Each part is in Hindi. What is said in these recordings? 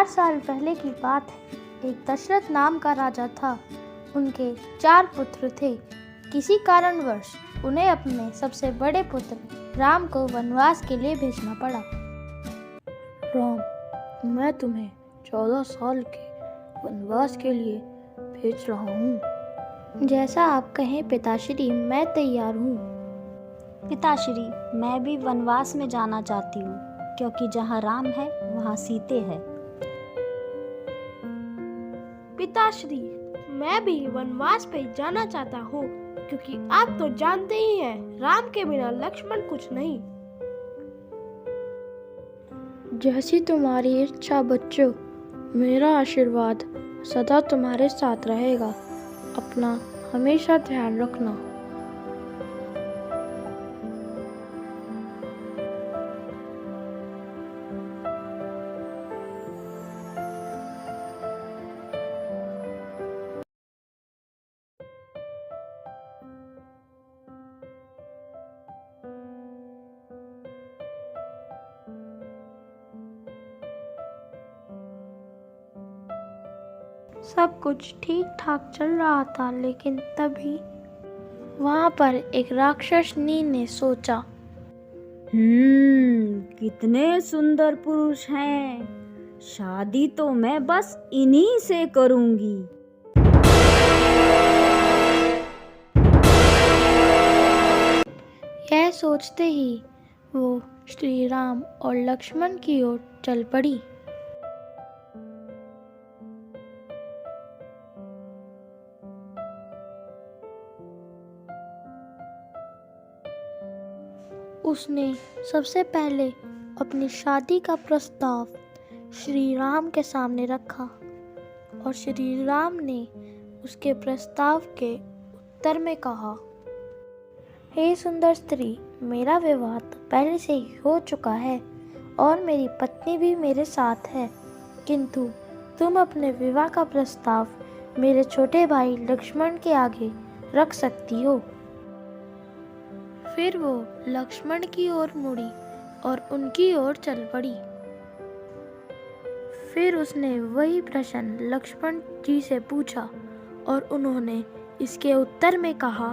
साल पहले की बात है। एक दशरथ नाम का राजा था। उनके 4 पुत्र थे। किसी कारणवश उन्हें अपने सबसे बड़े पुत्र राम को वनवास के लिए भेजना पड़ा। राम, मैं तुम्हें 14 साल के वनवास के लिए भेज रहा हूँ। जैसा आप कहें पिताश्री, मैं तैयार हूँ। पिताश्री, मैं भी वनवास में जाना चाहती हूँ, क्योंकि जहाँ राम है वहाँ सीते है। पिताश्री, मैं भी वनवास पे जाना चाहता हूँ, क्योंकि आप तो जानते ही हैं, राम के बिना लक्ष्मण कुछ नहीं। जैसी तुम्हारी इच्छा बच्चों, मेरा आशीर्वाद सदा तुम्हारे साथ रहेगा। अपना हमेशा ध्यान रखना। सब कुछ ठीक ठाक चल रहा था, लेकिन तभी वहां पर एक राक्षसनी ने सोचा, कितने सुंदर पुरुष हैं। शादी तो मैं बस इन्हीं से करूंगी। यह सोचते ही वो श्री राम और लक्ष्मण की ओर चल पड़ी। उसने सबसे पहले अपनी शादी का प्रस्ताव श्री राम के सामने रखा और श्री राम ने उसके प्रस्ताव के उत्तर में कहा, हे सुंदर स्त्री, मेरा विवाह तो पहले से ही हो चुका है और मेरी पत्नी भी मेरे साथ है, किंतु तुम अपने विवाह का प्रस्ताव मेरे छोटे भाई लक्ष्मण के आगे रख सकती हो। फिर वो लक्ष्मण की ओर मुड़ी और उनकी ओर चल पड़ी। फिर उसने वही प्रश्न लक्ष्मण जी से पूछा और उन्होंने इसके उत्तर में कहा,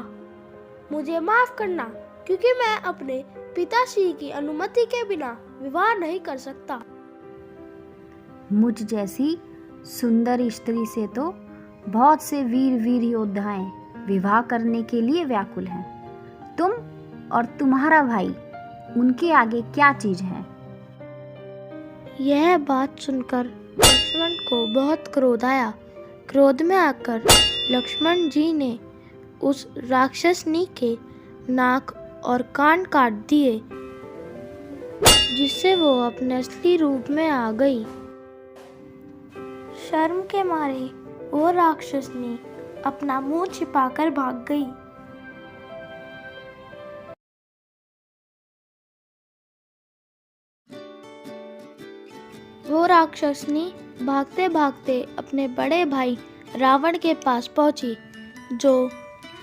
मुझे माफ करना, क्योंकि मैं अपने पिताश्री की अनुमति के बिना विवाह नहीं कर सकता। मुझ जैसी सुंदर स्त्री से तो बहुत से वीर योद्धाएं विवाह करने के लिए व्याकुल हैं। तुम और तुम्हारा भाई, उनके आगे क्या चीज है। यह बात सुनकर लक्ष्मण को बहुत क्रोध आया। क्रोध में आकर लक्ष्मण जी ने उस राक्षसनी के नाक और कान काट दिए, जिससे वो अपने असली रूप में आ गई। शर्म के मारे वो राक्षसनी अपना मुंह छिपाकर भाग गई। वो राक्षसनी भागते भागते अपने बड़े भाई रावण के पास पहुंची, जो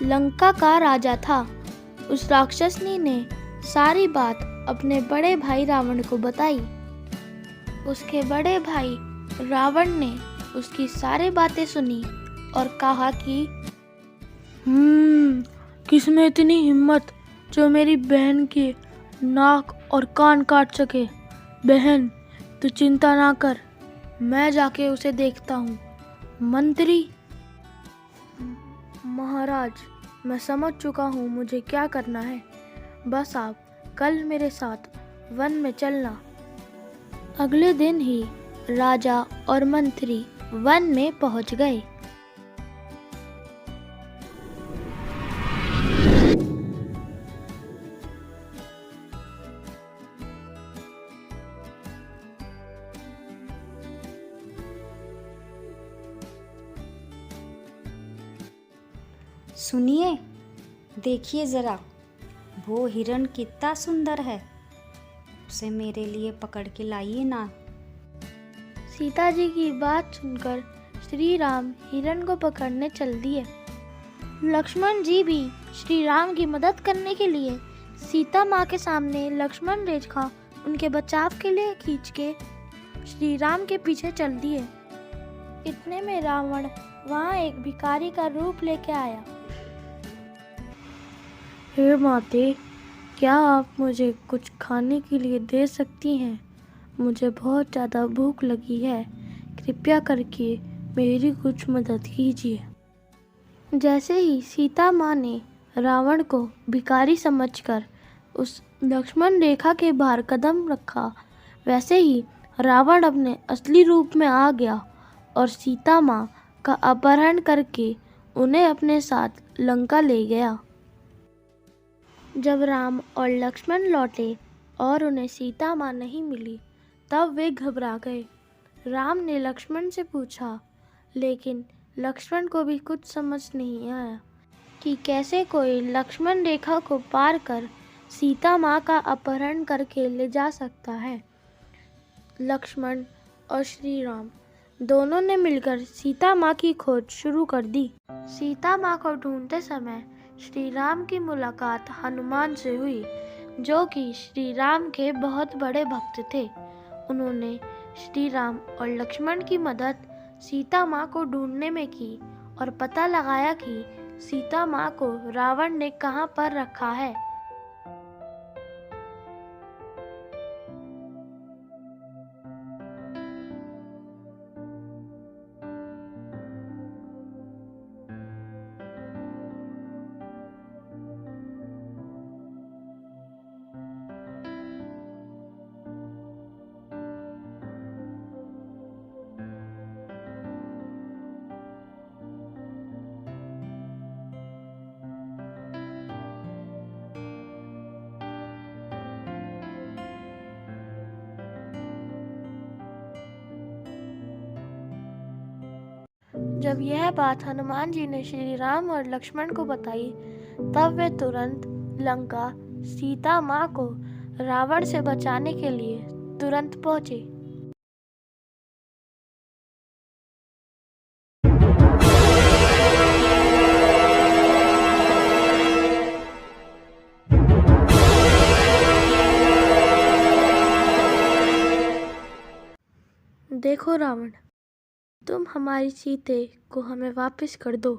लंका का राजा था। उस राक्षसनी ने सारी बात अपने बड़े भाई रावण को बताई। उसके बड़े भाई रावण ने उसकी सारी बातें सुनी और कहा कि किसमें इतनी हिम्मत जो मेरी बहन के नाक और कान काट सके। बहन, तू चिंता ना कर, मैं जाके उसे देखता हूँ। मंत्री महाराज, मैं समझ चुका हूँ मुझे क्या करना है। बस आप कल मेरे साथ वन में चलना। अगले दिन ही राजा और मंत्री वन में पहुंच गए। सुनिए, देखिए जरा, वो हिरण कितना सुंदर है। उसे मेरे लिए पकड़ के लाइए ना। सीता जी की बात सुनकर श्री राम हिरण को पकड़ने चल दिए। लक्ष्मण जी भी श्री राम की मदद करने के लिए सीता माँ के सामने लक्ष्मण रेखा उनके बचाव के लिए खींच के श्री राम के पीछे चल दिए। इतने में रावण वहाँ एक भिखारी का रूप लेके आया। हे माते, क्या आप मुझे कुछ खाने के लिए दे सकती हैं? मुझे बहुत ज़्यादा भूख लगी है, कृपया करके मेरी कुछ मदद कीजिए। जैसे ही सीता माँ ने रावण को भिखारी समझकर उस लक्ष्मण रेखा के बाहर कदम रखा, वैसे ही रावण अपने असली रूप में आ गया और सीता माँ का अपहरण करके उन्हें अपने साथ लंका ले गया। जब राम और लक्ष्मण लौटे और उन्हें सीता माँ नहीं मिली, तब वे घबरा गए। राम ने लक्ष्मण से पूछा, लेकिन लक्ष्मण को भी कुछ समझ नहीं आया कि कैसे कोई लक्ष्मण रेखा को पार कर सीता माँ का अपहरण करके ले जा सकता है। लक्ष्मण और श्री राम दोनों ने मिलकर सीता माँ की खोज शुरू कर दी। सीता माँ को ढूंढते समय श्री राम की मुलाकात हनुमान से हुई, जो कि श्री राम के बहुत बड़े भक्त थे। उन्होंने श्री राम और लक्ष्मण की मदद सीता माँ को ढूंढने में की और पता लगाया कि सीता माँ को रावण ने कहाँ पर रखा है। जब यह बात हनुमान जी ने श्री राम और लक्ष्मण को बताई, तब वे तुरंत लंका सीता माँ को रावण से बचाने के लिए तुरंत पहुंचे। देखो रावण, तुम हमारी सीते को हमें वापस कर दो,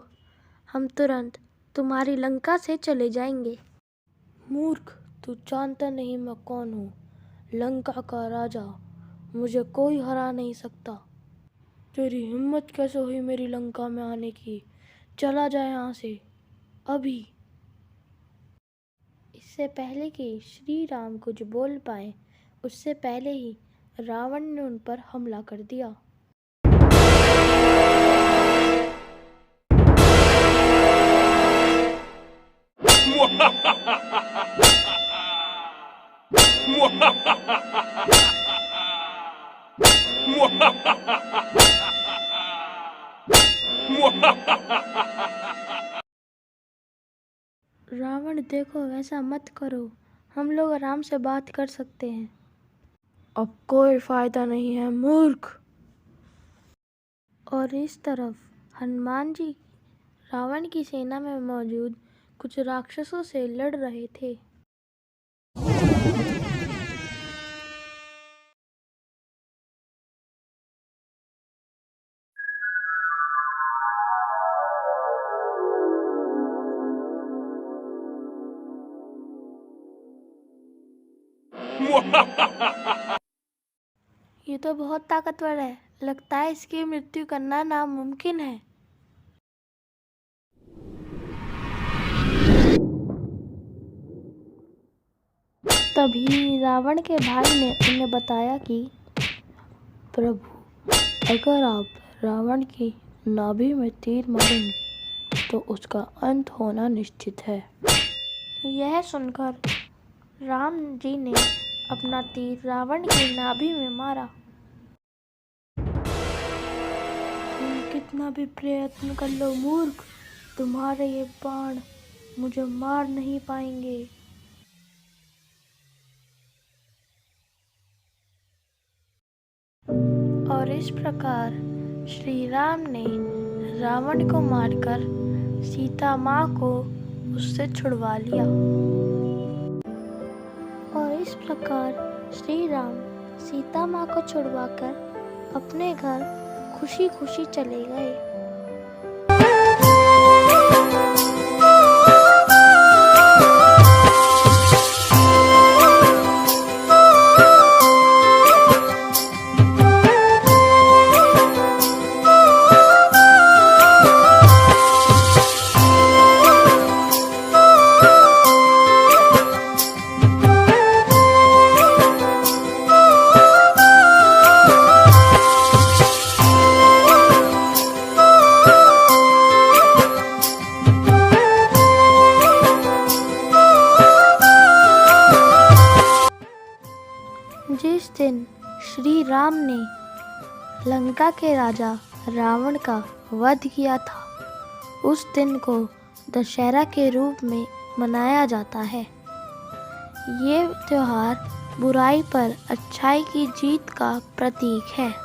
हम तुरंत तुम्हारी लंका से चले जाएंगे। मूर्ख, तू जानता नहीं मैं कौन हूँ, लंका का राजा। मुझे कोई हरा नहीं सकता। तेरी हिम्मत कैसे हुई मेरी लंका में आने की? चला जाए यहाँ से अभी। इससे पहले कि श्री राम कुछ बोल पाए, उससे पहले ही रावण ने उन पर हमला कर दिया। रावण, देखो ऐसा मत करो, हम लोग आराम से बात कर सकते हैं। अब कोई फायदा नहीं है मूर्ख। और इस तरफ हनुमान जी रावण की सेना में मौजूद कुछ राक्षसों से लड़ रहे थे। ये तो बहुत ताकतवर है, लगता है इसकी मृत्यु करना नामुमकिन है। तभी रावण के भाई ने उन्हें बताया कि प्रभु, अगर आप रावण की नाभि में तीर मारेंगे तो उसका अंत होना निश्चित है। यह सुनकर राम जी ने अपना तीर रावण की नाभि में मारा। तुम कितना भी प्रयत्न कर लो मूर्ख, तुम्हारे ये बाण मुझे मार नहीं पाएंगे। और इस प्रकार श्री राम ने रावण को मारकर सीता माँ को उससे छुड़वा लिया। और इस प्रकार श्री राम सीता माँ को छुड़वाकर अपने घर खुशी खुशी चले गए। जिस दिन श्री राम ने लंका के राजा रावण का वध किया था, उस दिन को दशहरा के रूप में मनाया जाता है। ये त्योहार बुराई पर अच्छाई की जीत का प्रतीक है।